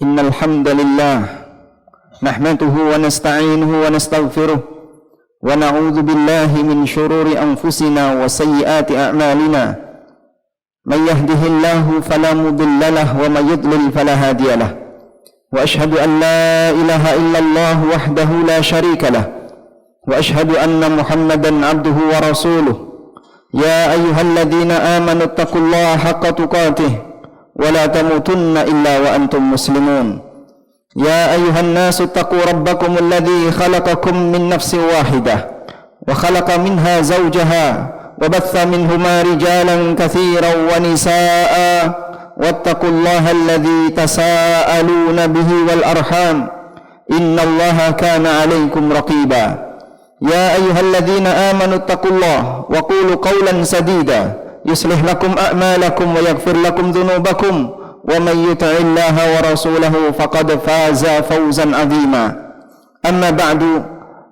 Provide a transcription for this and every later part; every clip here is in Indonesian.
Innal hamdalillah nahmaduhu wa nasta'inuhu wa nastaghfiruh wa na'udzu billahi min shururi anfusina wa sayyiati a'malina. Man yahdihillahu fala mudilla lahu wa may yudlil fala hadiya lahu. Wa ashhadu an la ilaha illallah wahdahu la syarika lahu wa ashhadu anna Muhammadan 'abduhu wa rasuluh. Ya ayyuhalladzina amanu taqullaha haqqa tuqatih wa la tamutunna illa wa antum muslimun. Ya ayyuhan nasu taqu rabbakum alladhi khalaqakum min nafsin wahidah wa khalaqa minha zawjaha wa batha minhuma rijalan katsiran wa nisaa'a wattaqullaha alladhi tasaaluna bihi wal arham innallaha kana 'alaykum raqiba. Ya ayyuhalladzina amanu taqullaha wa qulu qawlan sadida yuslih lakum a'malakum wa yaghfir lakum dhunubakum wa man yuti'illaha wa rasulahu faqad faza fawzan 'azima. Amma ba'du,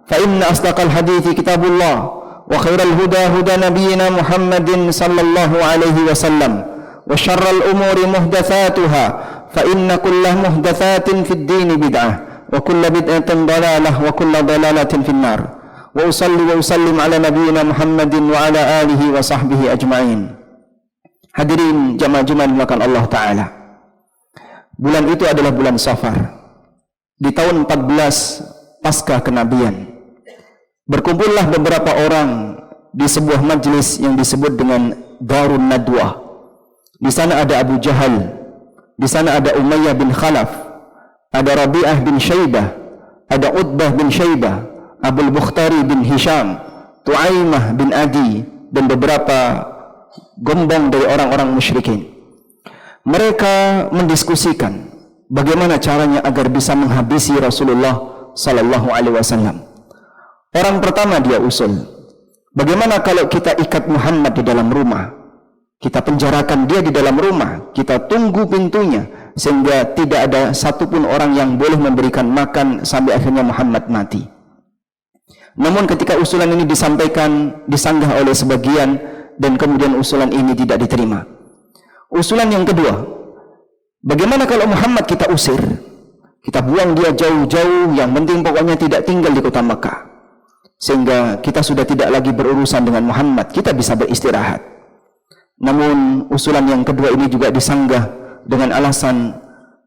fa inna asdaqal hadithi kitabullah wa khairal huda huda nabiyyina Muhammadin sallallahu alaihi wasallam wa syarral umuri muhdatsatuha fa inna kulla muhdatsatin fid dini bid'ah wa kulla bid'atin dalalah wa kulla dalalatin finnar. Wa usalli wa usallim ala nabiyyina Muhammadin wa ala alihi wa sahbihi ajma'in. Hadirin jamaah-jamaah dimuliakan Allah Ta'ala, bulan itu adalah bulan Safar di tahun 14 pasca kenabian. Berkumpullah beberapa orang di sebuah majlis yang disebut dengan Darun Nadwah. Di sana ada Abu Jahal, di sana ada Umayyah bin Khalaf, ada Rabi'ah bin Syaibah, ada Utbah bin Syaibah, Abul Bukhtari bin Hisham, Tu'aimah bin Adi, dan beberapa gombong dari orang-orang musyrikin. Mereka mendiskusikan bagaimana caranya agar bisa menghabisi Rasulullah sallallahu alaihi wasallam. Orang pertama dia usul, bagaimana kalau kita ikat Muhammad di dalam rumah, kita penjarakan dia di dalam rumah, kita tunggu pintunya sehingga tidak ada satupun orang yang boleh memberikan makan sampai akhirnya Muhammad mati. Namun ketika usulan ini disampaikan, disanggah oleh sebagian, dan kemudian usulan ini tidak diterima. Usulan yang kedua, bagaimana kalau Muhammad kita usir, kita buang dia jauh-jauh, yang penting pokoknya tidak tinggal di kota Makkah, sehingga kita sudah tidak lagi berurusan dengan Muhammad, kita bisa beristirahat. Namun usulan yang kedua ini juga disanggah dengan alasan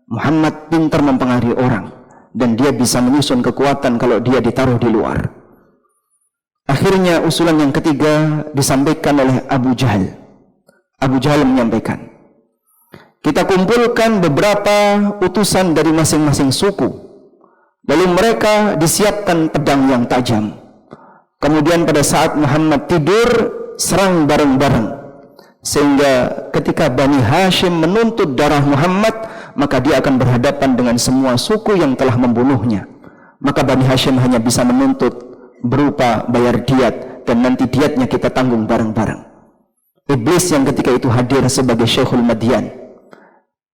Muhammad pintar mempengaruhi orang, dan dia bisa menyusun kekuatan kalau dia ditaruh di luar. Akhirnya usulan yang ketiga disampaikan oleh Abu Jahal. Abu Jahal menyampaikan, kita kumpulkan beberapa utusan dari masing-masing suku, lalu mereka disiapkan pedang yang tajam. Kemudian pada saat Muhammad tidur, serang bareng-bareng, sehingga ketika Bani Hashim menuntut darah Muhammad, maka dia akan berhadapan dengan semua suku yang telah membunuhnya. Maka Bani Hashim hanya bisa menuntut berupa bayar diat, dan nanti diatnya kita tanggung bareng-bareng. Iblis yang ketika itu hadir sebagai Syekhul Madian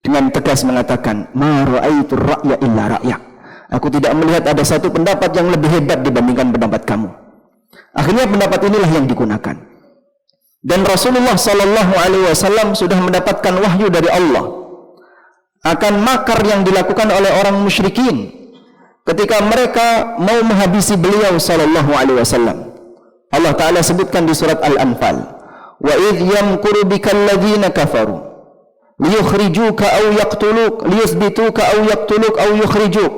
dengan tegas mengatakan, ma ra'aitu ra'ya illa ra'ya, aku tidak melihat ada satu pendapat yang lebih hebat dibandingkan pendapat kamu. Akhirnya pendapat inilah yang digunakan, dan Rasulullah sallallahu alaihi wasallam sudah mendapatkan wahyu dari Allah akan makar yang dilakukan oleh orang musyrikin ketika mereka mau menghabisi beliau sallallahu alaihi wasallam. Allah Ta'ala sebutkan di surat Al-Anfal, wa idh yamkuru bikal ladzina kafaru liyukhrijuka aw yaqtuluk liyuthbituka aw yaqtuluk aw yukhrijuk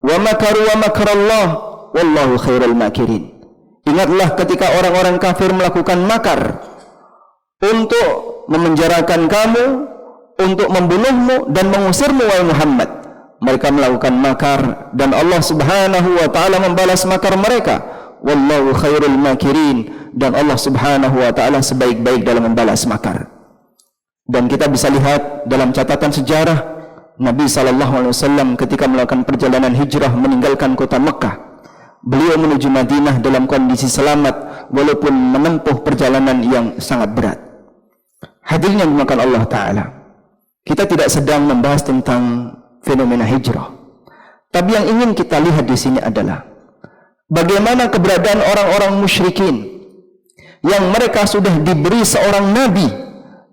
wa makaru wa makarallah wallahu khairul makirin. Ingatlah ketika orang-orang kafir melakukan makar untuk memenjarakan kamu, untuk membunuhmu dan mengusirmu wahai Muhammad. Mereka melakukan makar dan Allah Subhanahu wa taala membalas makar mereka. Wallahu khairul makirin, dan Allah Subhanahu wa taala sebaik-baik dalam membalas makar. Dan kita bisa lihat dalam catatan sejarah Nabi sallallahu alaihi wasallam ketika melakukan perjalanan hijrah meninggalkan kota Mekah, beliau menuju Madinah dalam kondisi selamat walaupun menempuh perjalanan yang sangat berat. Hadirin yang dimuliakan Allah taala, kita tidak sedang membahas tentang fenomena hijrah. Tapi yang ingin kita lihat di sini adalah bagaimana keberadaan orang-orang musyrikin yang mereka sudah diberi seorang nabi,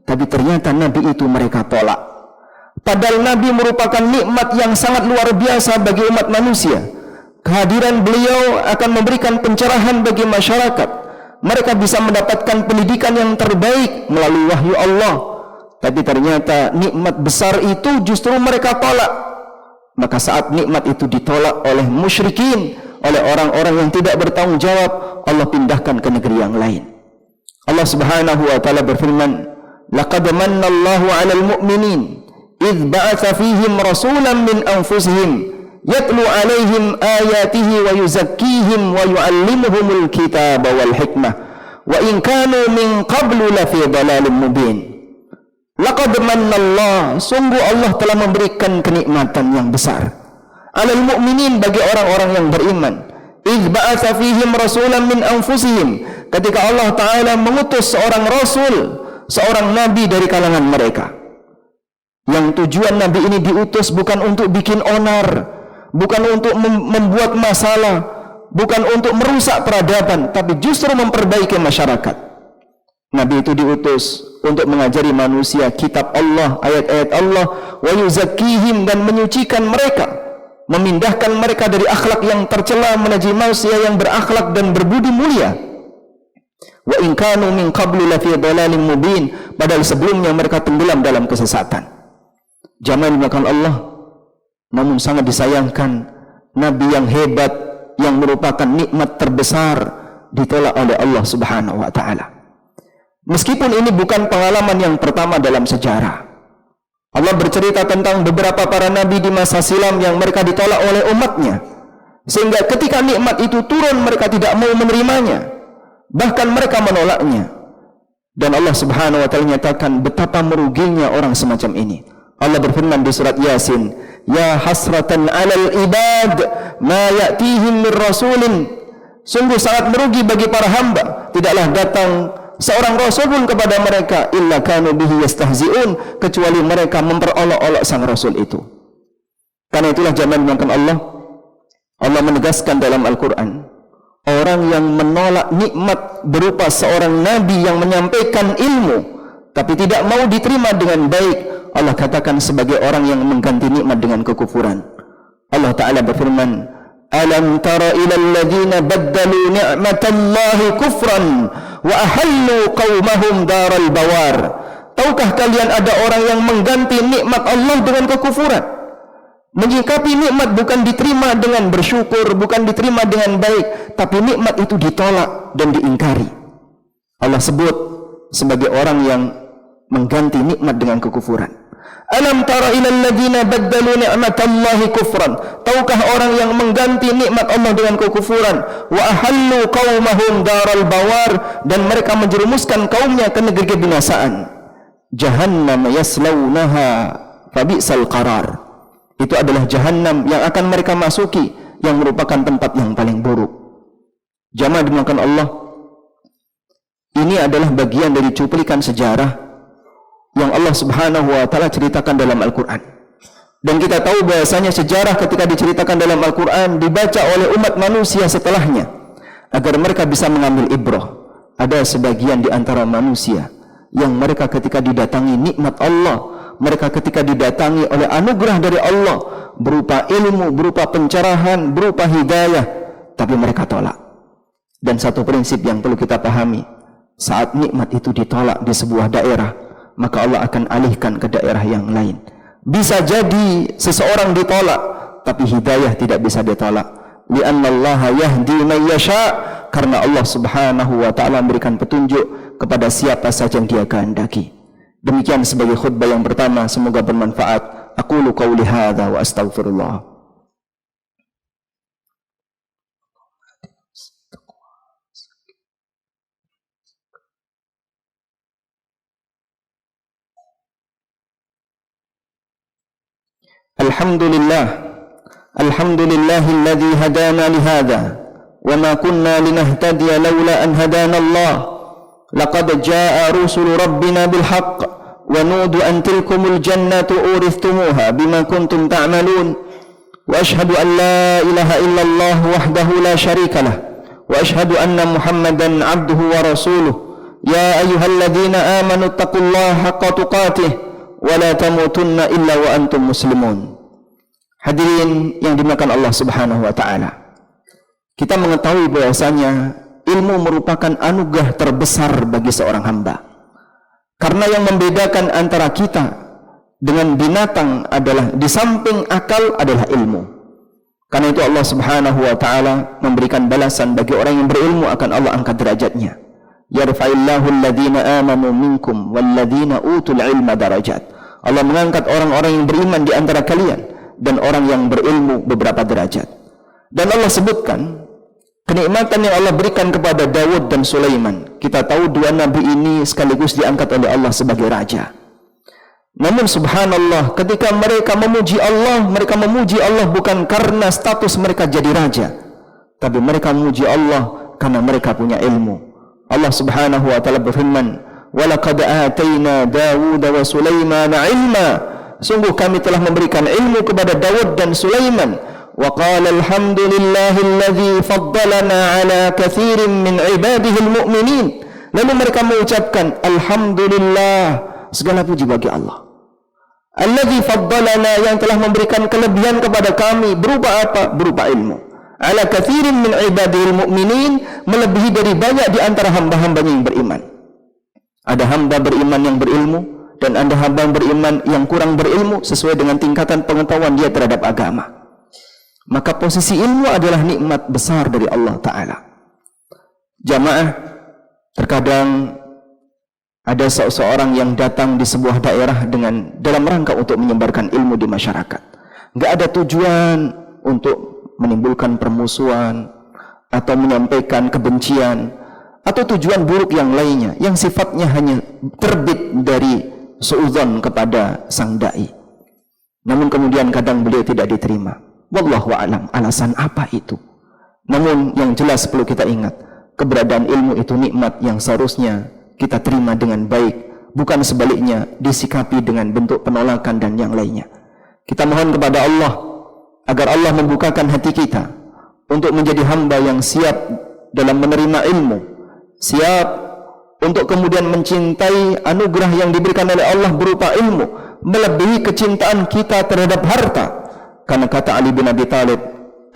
tapi ternyata nabi itu mereka tolak. Padahal Nabi merupakan nikmat yang sangat luar biasa bagi umat manusia. Kehadiran beliau akan memberikan pencerahan bagi masyarakat. Mereka bisa mendapatkan pendidikan yang terbaik melalui wahyu Allah. Tapi ternyata nikmat besar itu justru mereka tolak. Maka saat nikmat itu ditolak oleh musyrikin, oleh orang-orang yang tidak bertanggung jawab, Allah pindahkan ke negeri yang lain. Allah Subhanahu wa taala berfirman, "Laqad manna Allahu 'alal mu'minin idh ba'atha fihim rasulan min anfusihim yatlu 'alaihim ayatihi wa yuzakkihim wa yu'allimuhumul kitaba wal hikmah wa in kanu min qablu lafi dhalalin mubin." Laqad manna Allah, sungguh Allah telah memberikan kenikmatan yang besar 'alal mu'minin, bagi orang-orang yang beriman. Idh ba'atha fihim rasulan min anfusihim, ketika Allah Ta'ala mengutus seorang rasul, seorang nabi dari kalangan mereka. Yang tujuan nabi ini diutus bukan untuk bikin onar, bukan untuk membuat masalah, bukan untuk merusak peradaban, tapi justru memperbaiki masyarakat. Nabi itu diutus untuk mengajari manusia kitab Allah, ayat-ayat Allah, wa yuzakkihim, dan menyucikan mereka, memindahkan mereka dari akhlak yang tercela menuju manusia yang berakhlak dan berbudi mulia. Wa in kanu min qablu lafi dhalalin mubin, padahal sebelumnya mereka tenggelam dalam kesesatan. Jamaah dimuliakan Allah, namun sangat disayangkan nabi yang hebat, yang merupakan nikmat terbesar, ditolak oleh Allah Subhanahu wa taala. Meskipun ini bukan pengalaman yang pertama dalam sejarah. Allah bercerita tentang beberapa para nabi di masa silam yang mereka ditolak oleh umatnya, sehingga ketika nikmat itu turun mereka tidak mau menerimanya, bahkan mereka menolaknya. Dan Allah Subhanahu wa taala nyatakan betapa meruginya orang semacam ini. Allah berfirman di surat Yasin, "Ya hasratan 'alal ibad ma ya'tihim mir rasulin." Sungguh sangat merugi bagi para hamba, tidaklah datang seorang rasul pun kepada mereka, illa kanu bihi yastahzi'un, kecuali mereka memperolok-olok sang rasul itu. Karena itulah jamaah dimuliakan Allah, Allah menegaskan dalam Al-Quran, orang yang menolak nikmat berupa seorang nabi yang menyampaikan ilmu tapi tidak mau diterima dengan baik, Allah katakan sebagai orang yang mengganti nikmat dengan kekufuran. Allah Ta'ala berfirman, "Alam tara ilal ladzina baddalu ni'matallahi kufran wa ahallu qaumahum daral bawar." Tahukah kalian ada orang yang mengganti nikmat Allah dengan kekufuran? Menyikapi nikmat bukan diterima dengan bersyukur, bukan diterima dengan baik, tapi nikmat itu ditolak dan diingkari. Allah sebut sebagai orang yang mengganti nikmat dengan kekufuran. Alam tara ilal ladzina baddalu ni'matallahi kufran. Tahukah orang yang mengganti nikmat Allah dengan kekufuran? Wa ahallu qaumahum daral bawar, dan mereka menjerumuskan kaumnya ke negeri kebinasaan. Jahannam yaslaunaha fabi'sal qarar. Itu adalah jahannam yang akan mereka masuki, yang merupakan tempat yang paling buruk. Jamaah dimuliakan Allah, ini adalah bagian dari cuplikan sejarah yang Allah Subhanahu wa taala ceritakan dalam Al-Quran. Dan kita tahu bahasanya sejarah ketika diceritakan dalam Al-Quran dibaca oleh umat manusia setelahnya, agar mereka bisa mengambil ibrah. Ada sebagian di antara manusia yang mereka ketika didatangi nikmat Allah, mereka ketika didatangi oleh anugerah dari Allah berupa ilmu, berupa pencerahan, berupa hidayah, tapi mereka tolak. Dan satu prinsip yang perlu kita pahami, saat nikmat itu ditolak di sebuah daerah, maka Allah akan alihkan ke daerah yang lain. Bisa jadi seseorang ditolak, tapi hidayah tidak bisa ditolak. Li'anna Allah yahdi man yasha, karena Allah Subhanahu wa taala memberikan petunjuk kepada siapa saja yang Dia kehendaki. Demikian sebagai khutbah yang pertama, semoga bermanfaat. Aqulu qauli hadza wa astaghfirullah. Alhamdulillahilladzi hadana lihada wa ma kunna linahtadiya laula an hadana Allah. Laqad jaa rusulu rabbina bil haqq wa nudu an tilkumul jannatu uristumuha bima kuntum ta'malun. Wa ashhadu an la ilaha illallah wahdahu la syarika lah wa ashhadu anna Muhammadan abduhu wa rasuluh. Ya ayyuhalladzina amanu taqullaha haqqa tuqatih wa la tamutunna illa wa antum muslimun. Hadirin yang dimuliakan Allah Subhanahu wa taala. Kita mengetahui bahwasanya ilmu merupakan anugerah terbesar bagi seorang hamba. Karena yang membedakan antara kita dengan binatang adalah di samping akal adalah ilmu. Karena itu Allah Subhanahu wa taala memberikan balasan bagi orang yang berilmu akan Allah angkat derajatnya. Yarfa'illahu alladhina amanu minkum walladhina utul ilma darajat. Allah mengangkat orang-orang yang beriman di antara kalian dan orang yang berilmu beberapa derajat. Dan Allah sebutkan kenikmatan yang Allah berikan kepada Daud dan Sulaiman. Kita tahu dua nabi ini sekaligus diangkat oleh Allah sebagai raja. Namun subhanallah, ketika mereka memuji Allah bukan karena status mereka jadi raja, tapi mereka memuji Allah karena mereka punya ilmu. Allah Subhanahu wa taala berfirman, "Wa laqad atayna Dawud wa Sulaiman 'ilma." Sungguh kami telah memberikan ilmu kepada Daud dan Sulaiman. Wa qala alhamdulillahilladzi faddalana 'ala katsirin min 'ibadihil mu'minin. Lalu mereka mengucapkan alhamdulillah, segala puji bagi Allah. Alladzi faddalana, yang telah memberikan kelebihan kepada kami berupa apa? Berupa ilmu. Ala katsirin min ibadil mu'minin, melebihi dari banyak di antara hamba-hambanya yang beriman. Ada hamba beriman yang berilmu dan ada hamba beriman yang kurang berilmu sesuai dengan tingkatan pengetahuan dia terhadap agama. Maka posisi ilmu adalah nikmat besar dari Allah Ta'ala. Jamaah, terkadang ada seseorang yang datang di sebuah daerah dalam rangka untuk menyebarkan ilmu di masyarakat. Enggak ada tujuan untuk menimbulkan permusuhan atau menyampaikan kebencian atau tujuan buruk yang lainnya yang sifatnya hanya terbit dari suudzon kepada sang dai. Namun kemudian kadang beliau tidak diterima. Wallahu a'lam, alasan apa itu? Namun yang jelas perlu kita ingat, keberadaan ilmu itu nikmat yang seharusnya kita terima dengan baik, bukan sebaliknya disikapi dengan bentuk penolakan dan yang lainnya. Kita mohon kepada Allah agar Allah membukakan hati kita untuk menjadi hamba yang siap dalam menerima ilmu, siap untuk kemudian mencintai anugerah yang diberikan oleh Allah berupa ilmu, melebihi kecintaan kita terhadap harta. Karena kata Ali bin Abi Thalib,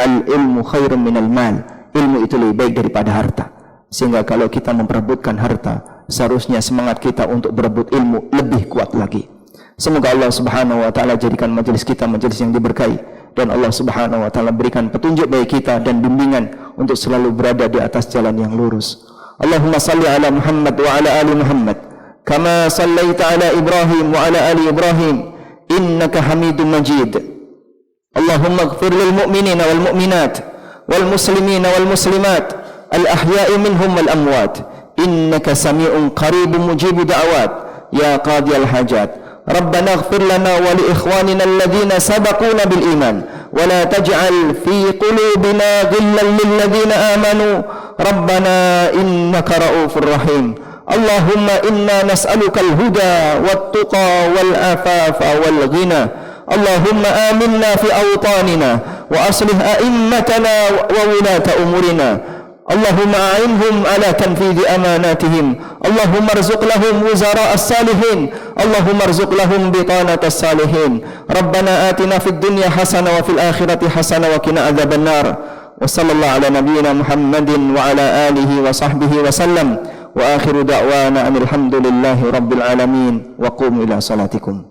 al-ilmu khairun minal mal, ilmu itu lebih baik daripada harta. Sehingga kalau kita memperebutkan harta, seharusnya semangat kita untuk berebut ilmu lebih kuat lagi. Semoga Allah Subhanahu wa taala jadikan majelis kita majelis yang diberkahi, dan Allah Subhanahu wa taala berikan petunjuk bagi kita dan bimbingan untuk selalu berada di atas jalan yang lurus. Allahumma salli ala Muhammad wa ala ali Muhammad kama sallaita ala Ibrahim wa ala ali Ibrahim innaka Hamidum Majid. Allahumma ighfir lil mu'minina wal mu'minat wal muslimina wal muslimat al ahya'i minhum wal amwat innaka sami'un qaribun mujib da'awat ya qadiyal hajat. Rabbana ighfir lana wa li ikhwanina alladhina sabaquna bil iman wa la taj'al fi qulubina ghillan lil ladzina amanu rabbana innaka ra'ufur rahim. Allahumma inna nas'aluka al huda wat tuqa wal afafa wal ghina. Allahumma aminna fi awtanina wa aslih a'immatana wa wilata umurina. Allahumma a'inhum ala tanfidhi amanatihim. Allahumma arzuq lahum wuzara as-salihin. Allahumma arzuq lahum bitanat as-salihin. Rabbana atina fid dunya hasanah wa fil akhirati hasanah wa qina adzaban nar. Wa sallallahu ala nabiyyina Muhammadin wa ala alihi wa sahbihi wa sallam. Wa akhiru da'wana alhamdulillahi rabbil alamin. Wa qumu ila salatikum.